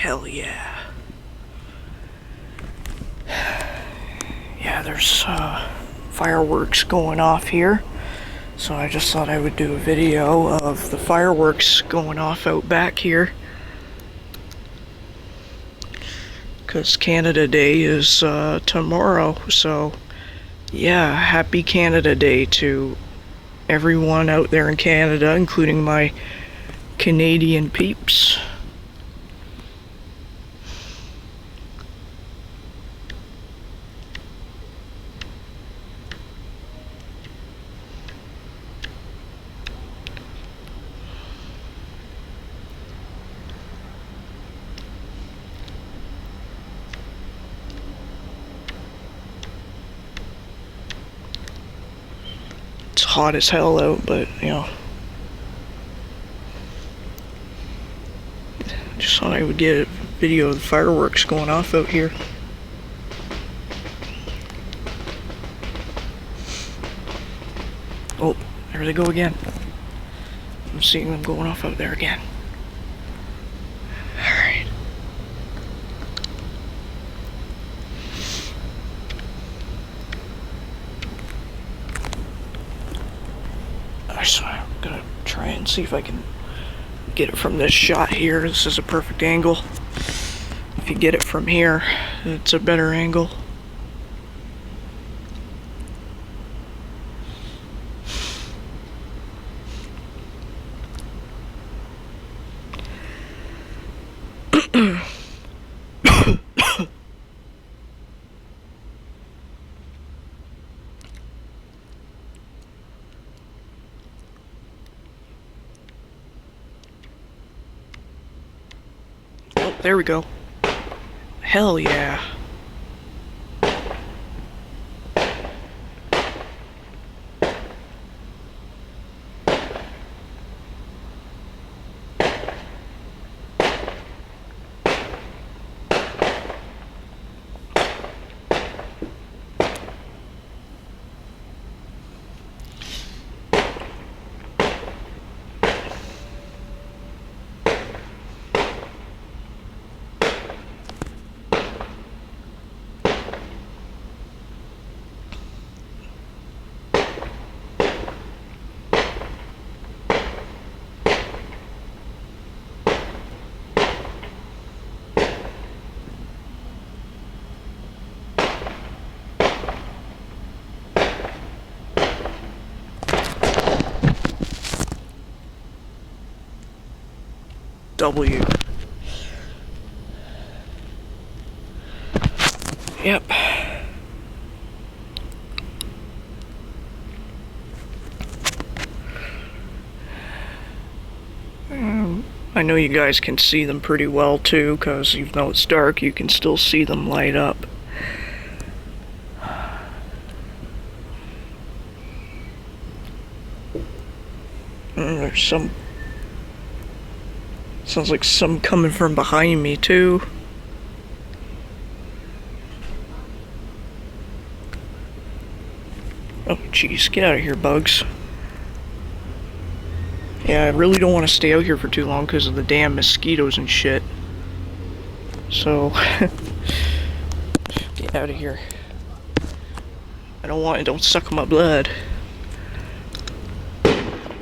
Hell yeah. Yeah, there's fireworks going off here. So I just thought I would do a video of the fireworks going off out back here. Because Canada Day is tomorrow. So yeah, happy Canada Day to everyone out there in Canada, including my Canadian peeps. It's hot as hell out, but you know, just thought I would get a video of the fireworks going off out here. Oh, there they go again. I'm seeing them going off out there again. Alright. So I'm gonna try and see if I can get it from this shot here. This is a perfect angle. If you get it from here, it's a better angle. Oh, there we go. Hell yeah. W. Yep. I know you guys can see them pretty well too, because even though it's dark, you can still see them light up. There's some... Sounds like some coming from behind me too. Oh jeez, get out of here, bugs. Yeah, I really don't want to stay out here for too long because of the damn mosquitoes and shit. So, get out of here. I don't want it, don't suck my blood.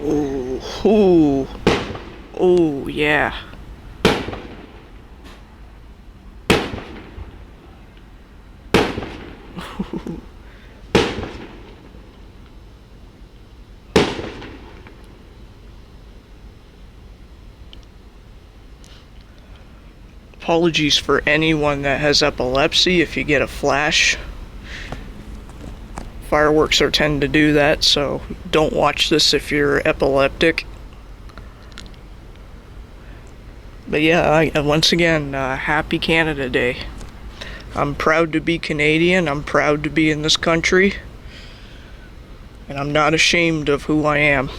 Oh, ooh. Oh, yeah. Apologies for anyone that has epilepsy if you get a flash. Fireworks are tend to do that, so don't watch this if you're epileptic. But yeah, once again, happy Canada Day. I'm proud to be Canadian, I'm proud to be in this country, and I'm not ashamed of who I am.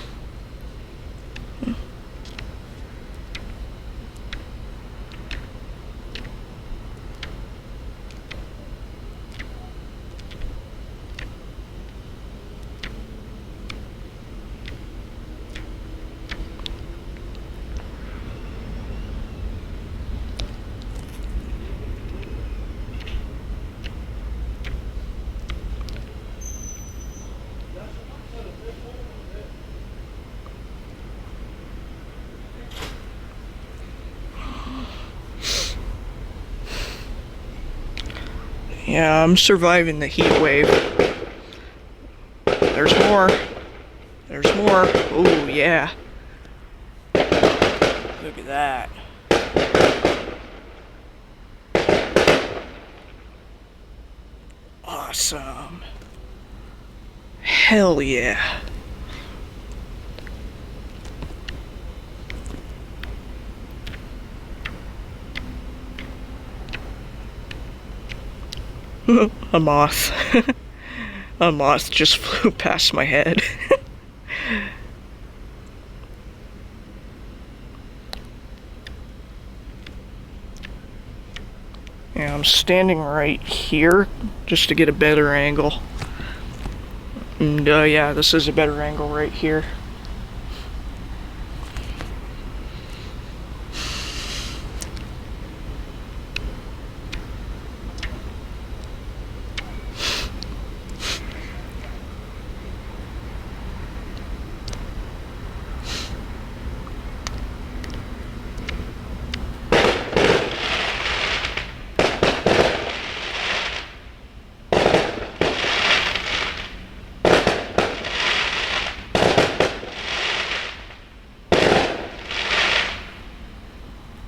Yeah, I'm surviving the heat wave. There's more. There's more. Oh, yeah. Look at that. Awesome. Hell yeah. A moth. A moth just flew past my head. Yeah, I'm standing right here just to get a better angle. And yeah, this is a better angle right here.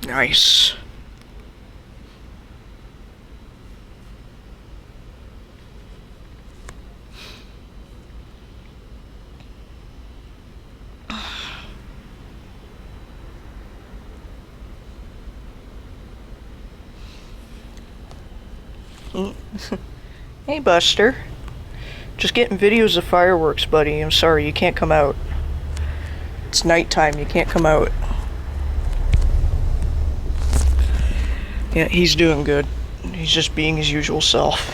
Nice. Hey, Buster. Just getting videos of fireworks, buddy. I'm sorry, you can't come out. It's nighttime, you can't come out. Yeah, he's doing good. He's just being his usual self.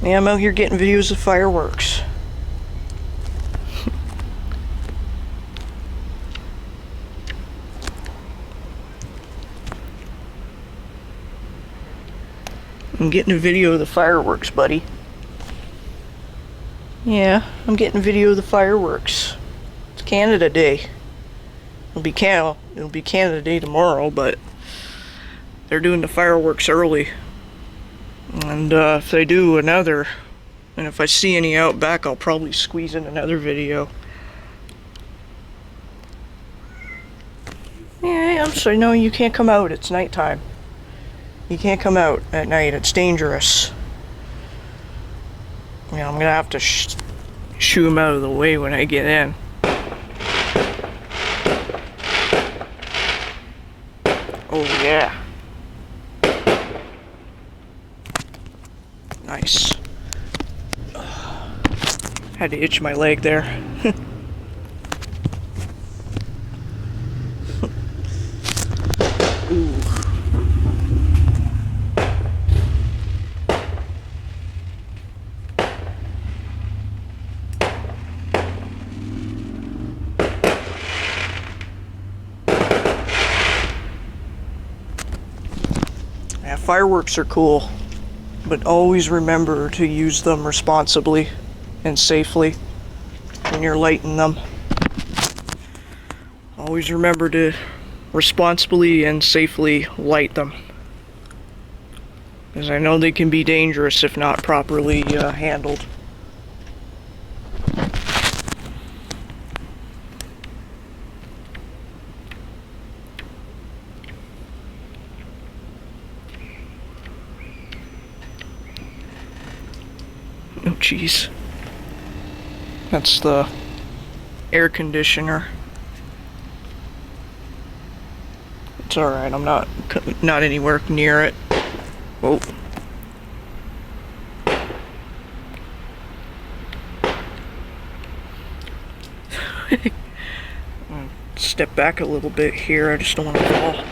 Yeah, I'm out here getting videos of fireworks. I'm getting a video of the fireworks, buddy. Yeah, I'm getting a video of the fireworks. It's Canada Day. It'll be Canada Day tomorrow, but they're doing the fireworks early. And if they do another, and if I see any out back, I'll probably squeeze in another video. Yeah, I'm sorry, no, you can't come out. It's nighttime. You can't come out at night. It's dangerous. Yeah, I'm gonna have to shoo him out of the way when I get in. Oh yeah. Nice. Had to itch my leg there. Ooh. Yeah, fireworks are cool, but always remember to use them responsibly and safely when you're lighting them. Always remember to responsibly and safely light them, because I know they can be dangerous if not properly handled. Oh jeez. That's the air conditioner. It's alright, I'm not anywhere near it. Whoa. Step back a little bit here, I just don't want to fall.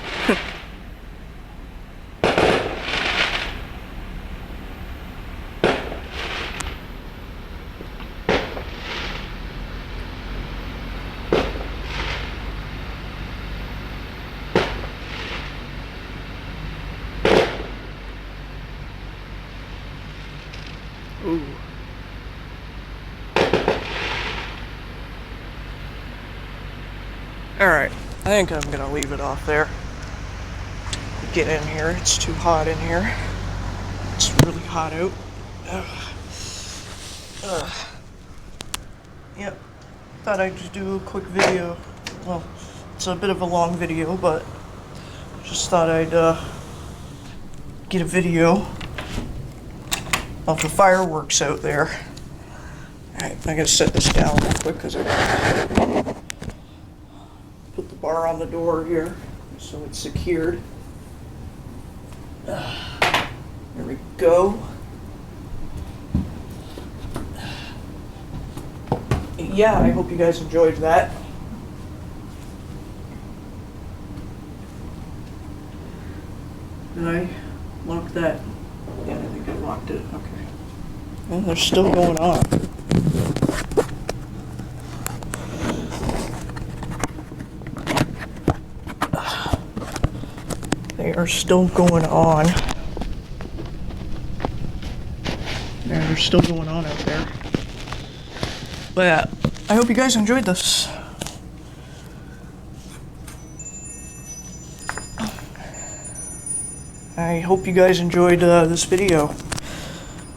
Ooh. Alright, I think I'm gonna leave it off there. Get in here, it's too hot in here. It's really hot out. Yep. Thought I'd just do a quick video. Well, it's a bit of a long video, but just thought I'd get a video of the fireworks out there. Alright, I gotta set this down real quick because I put the bar on the door here so it's secured. There we go. Yeah, I hope you guys enjoyed that. Did I lock that? Yeah, I think I locked it. Okay. And they're still going on. They are still going on. Yeah, they're still going on out there. But yeah, I hope you guys enjoyed this. I hope you guys enjoyed this video.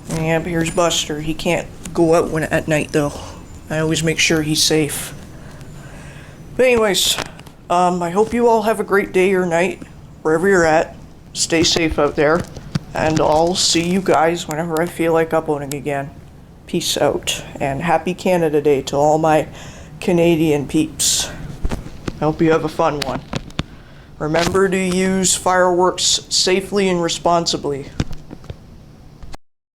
Yeah, here's Buster. He can't go out at night though. I always make sure he's safe. But anyways, I hope you all have a great day or night, wherever you're at. Stay safe out there. And I'll see you guys whenever I feel like uploading again. Peace out, and happy Canada Day to all my Canadian peeps. I hope you have a fun one. Remember to use fireworks safely and responsibly.